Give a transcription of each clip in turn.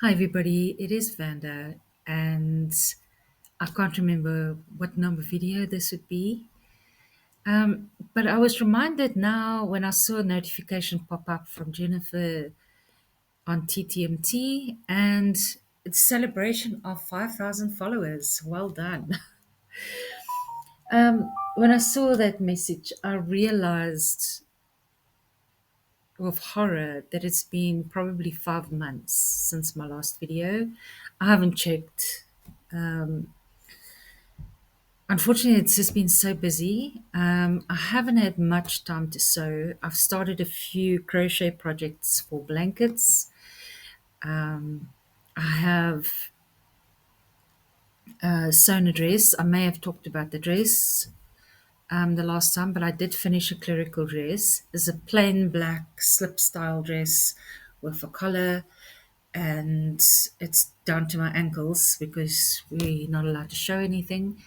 Hi, everybody. It is Vanda, and I can't remember what number video this would be. But I was reminded now when I saw a notification pop up from Jennifer on TTMT, and it's celebration of 5,000 followers. Well done. When I saw that message, I realized with horror that it's been probably 5 months since my last video. I haven't checked. Unfortunately, it's just been so busy. I haven't had much time to sew. I've started a few crochet projects for blankets. I have sewn a dress. I may have talked about the dress the last time, but I did finish a clerical dress. It's a plain black slip style dress with a collar, and it's down to my ankles because we're not allowed to show anything.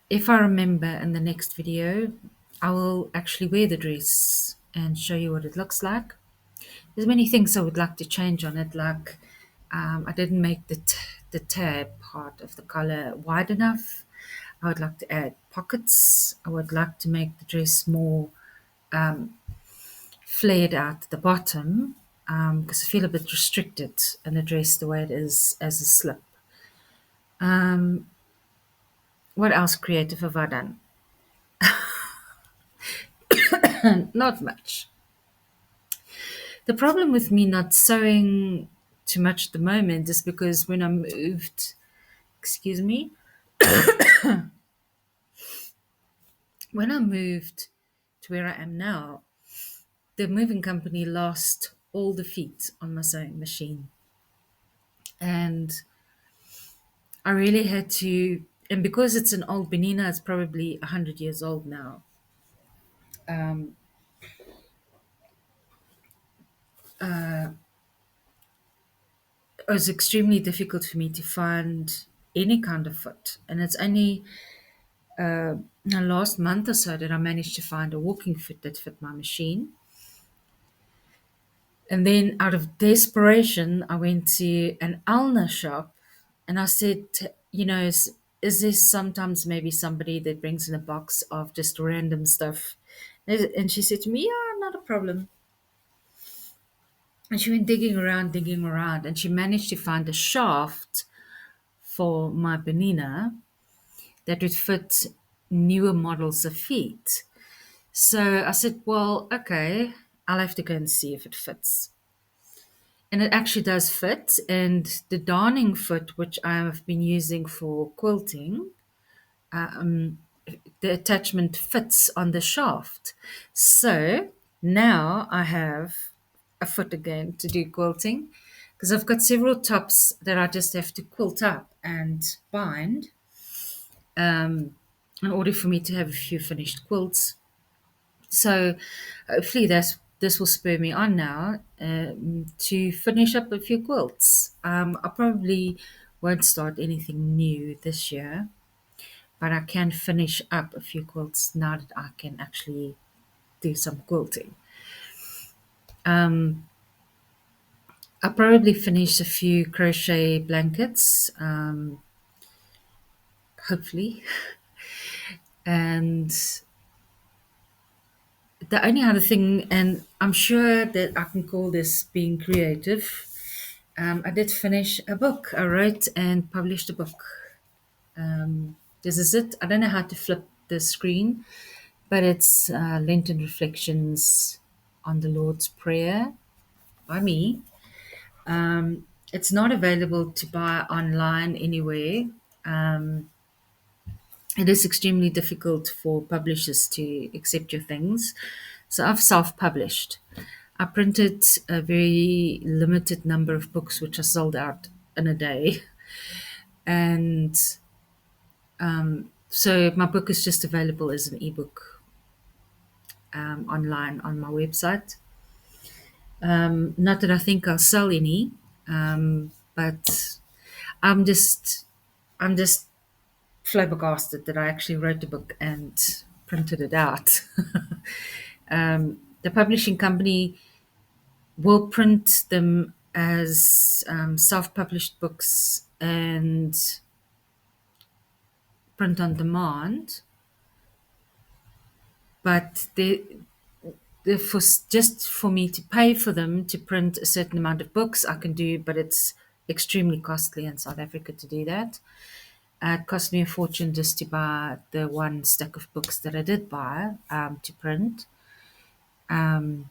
If I remember in the next video, I will actually wear the dress and show you what it looks like. There's many things I would like to change on it, like I didn't make the tab part of the collar wide enough. I would like to add pockets. I would like to make the dress more flared out at the bottom because I feel a bit restricted in a dress the way it is as a slip. What else creative have I done? Not much. The problem with me not sewing too much at the moment is because when I moved, excuse me, when I moved to where I am now, the moving company lost all the feet on my sewing machine. And I really had to, and because it's an old Benina, it's probably 100 years old now. It was extremely difficult for me to find any kind of foot. And it's only the last month or so that I managed to find a walking foot that fit my machine. And then, out of desperation, I went to an ulna shop and I said, is there sometimes maybe somebody that brings in a box of just random stuff? And she said to me, yeah, not a problem. And she went digging around, and she managed to find a shaft for my Benina that would fit newer models of feet. So I said, well, okay, I'll have to go and see if it fits. And it actually does fit. And the darning foot, which I have been using for quilting, the attachment fits on the shaft. So now I have a foot again to do quilting because I've got several tops that I just have to quilt up and bind in order for me to have a few finished quilts. So hopefully this will spur me on now to finish up a few quilts. I probably won't start anything new this year, but I can finish up a few quilts now that I can actually do some quilting. I'll probably finish a few crochet blankets, hopefully. And the only other thing, and I'm sure that I can call this being creative, I did finish a book. I wrote and published a book. This is it. I don't know how to flip the screen, but it's Lenten Reflections on the Lord's Prayer by me. It's not available to buy online anywhere. It is extremely difficult for publishers to accept your things. So I've self published. I printed a very limited number of books, which I sold out in a day. And so my book is just available as an ebook online on my website. Not that I think I'll sell any, but I'm just I'm just flabbergasted that I actually wrote a book and printed it out. The publishing company will print them as self-published books and print on demand, but for just for me to pay for them to print a certain amount of books, I can do, but it's extremely costly in South Africa to do that. It cost me a fortune just to buy the one stack of books that I did buy to print. Um,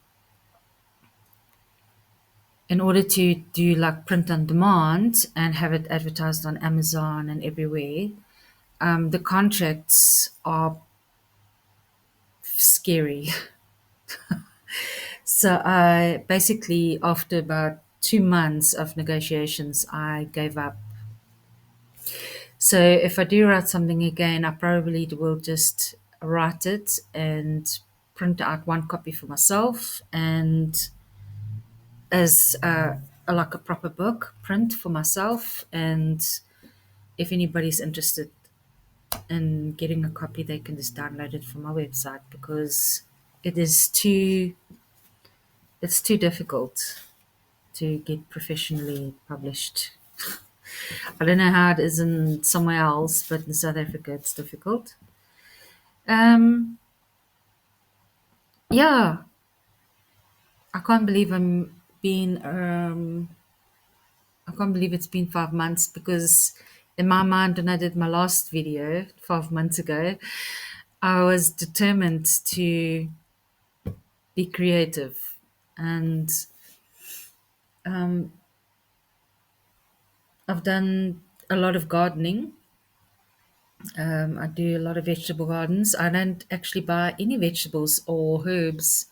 in order to do like print on demand and have it advertised on Amazon and everywhere, the contracts are scary. So I basically, after about 2 months of negotiations, I gave up. So if I do write something again, I probably will just write it and print out one copy for myself and as like a proper book print for myself. And if anybody's interested in getting a copy, they can just download it from my website because it is too it's too difficult to get professionally published. I don't know how it is in somewhere else, but in South Africa it's difficult. Um, yeah, I can't believe I can't believe it's been 5 months because in my mind when I did my last video 5 months ago, I was determined to be creative and um, I've done a lot of gardening. I do a lot of vegetable gardens. I don't actually buy any vegetables or herbs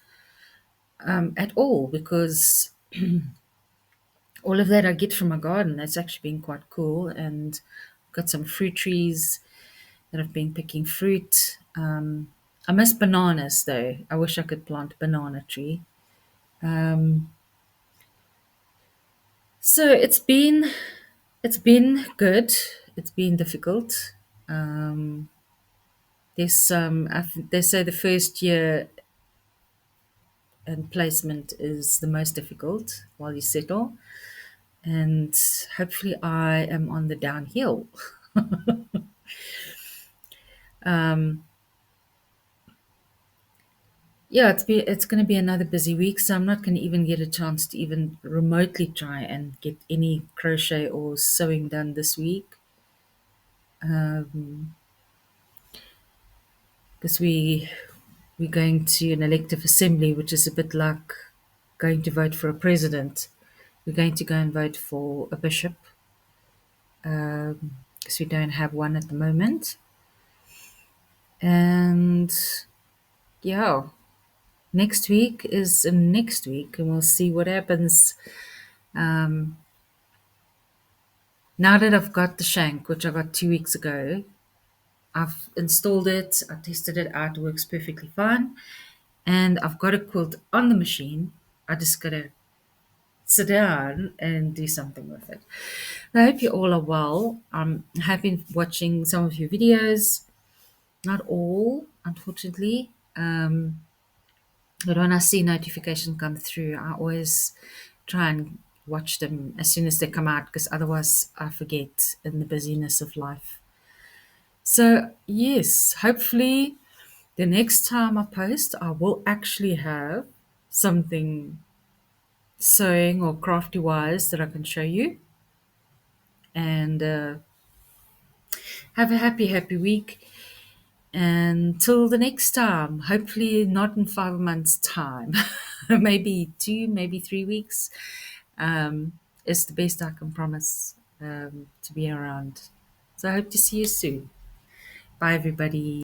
at all because all of that I get from my garden. That's actually been quite cool. And I've got some fruit trees that I've been picking fruit. I miss bananas though. I wish I could plant a banana tree. Um, so it's been good. It's been difficult. Um, they say the first year and placement is the most difficult while you settle. And hopefully, I am on the downhill. Um, yeah, it's going to be another busy week, so I'm not going to even get a chance to even remotely try and get any crochet or sewing done this week. Because we're going to an elective assembly, which is a bit like going to vote for a president. We're going to go and vote for a bishop because we don't have one at the moment. And yeah, next week, and we'll see what happens. Um, now that I've got the shank, which I got 2 weeks ago, I've installed it, I tested it out, it works perfectly fine, and I've got a quilt on the machine. I just gotta sit down and do something with it. I hope you all are well. I have been watching some of your videos, not all, unfortunately. But when I see notification come through, I always try and watch them as soon as they come out because otherwise I forget in the busyness of life. So, yes, hopefully the next time I post, I will actually have something sewing or crafty wise that I can show you. And have a happy week. Until the next time, hopefully not in 5 months' time, maybe 3 weeks. Is the best I can promise to be around. So I hope to see you soon. Bye, everybody.